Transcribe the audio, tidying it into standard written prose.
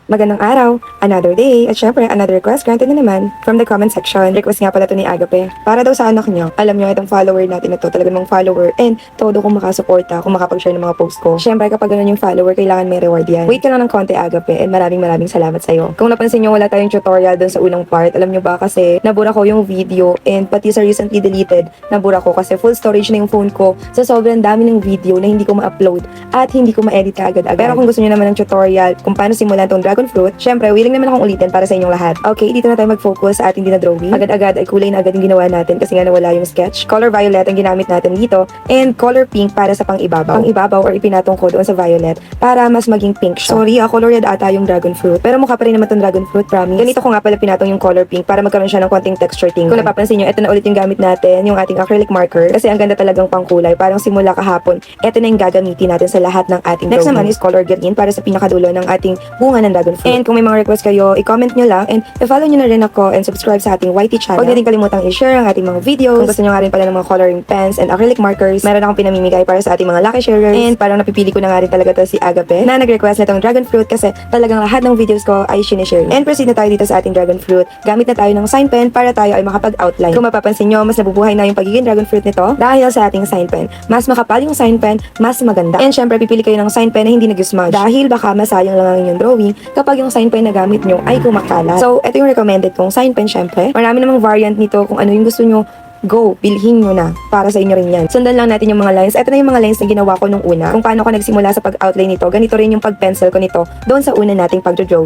Magandang araw, another day, at syempre another request granted na naman from the comment section. Request nga pala to ni Agape. Para daw sa anak niya, alam niyo itong follower natin na to, talaga namang follower and todo kung makasuporta, kung makapag-share ng mga post ko. Syempre kapag ganun yung follower, kailangan may reward yan. Wait ka lang ng konti Agape and maraming salamat sa'yo. Kung napansin niyo wala tayong tutorial dun sa unang part, alam niyo ba kasi nabura ko yung video and pati sa recently deleted, nabura ko kasi full storage na yung phone ko sa sobrang dami ng video na hindi ko ma-upload at hindi ko ma-edit agad-agad. Pero kung gusto niyo naman ng tutorial kung paano simulan tong dragon fruit, syempre, willing naman akong ulitin para sa inyong lahat. Okay, dito na tayo mag-focus sa ating dinadrawing. Agad-agad ay kulay na agad yung ginawa natin kasi nga nawala yung sketch. Color violet ang ginamit natin dito and color pink para sa pang-ibabaw. Pang-ibabaw or ipinatong ko doon sa violet para mas maging pink siya. Sorry, color red ata yung dragon fruit. Pero mukha pa rin naman tong dragon fruit, promise. Ganito ko nga pala pinatong yung color pink para magkaroon siya ng konting texture tingin. Kung napapansin nyo, ito na ulit yung gamit natin, yung ating acrylic marker kasi ang ganda talagang pangkulay. Parang simula kahapon, ito na yung gagamitin natin sa lahat ng ating drawing. Next naman is color green para sa pinakadulo ng ating bunga ng dragon fruit. And kung may mga request kayo, i-comment nyo lang and i-follow nyo na rin ako and subscribe sa ating YT channel. Huwag na din kalimutang i-share ang ating mga videos. Kung gusto nyo nga rin pala ng mga coloring pens and acrylic markers, meron akong pinamimigay para sa ating mga lucky sharers. And parang napipili ko na nga rin talaga to si Agape na nag-request na itong dragon fruit kasi talagang lahat ng videos ko ay sinishare. And proceed na tayo dito sa ating dragon fruit. Gamit na tayo ng sign pen para tayo ay makapag-outline. Kung mapapansin nyo, mas nabubuhay na yung pagiging dragon fruit nito dahil sa ating sign pen. Mas makapal yung sign pen, mas maganda. And syempre, pipili kayo ng sign pen na hindi nag-smudge dahil baka masayang lang ang inyong drawing kapag yung sign pen na gamit nyo ay kumakalat. So, ito yung recommended kong sign pen syempre. Marami namang variant nito kung ano yung gusto nyo. Go, bilhin nyo na. Para sa inyo rin yan. Sundan lang natin yung mga lines. Ito na yung mga lines na ginawa ko nung una. Kung paano ko nagsimula sa pag-outline nito, ganito rin yung pag-pencil ko nito doon sa una nating pag-draw.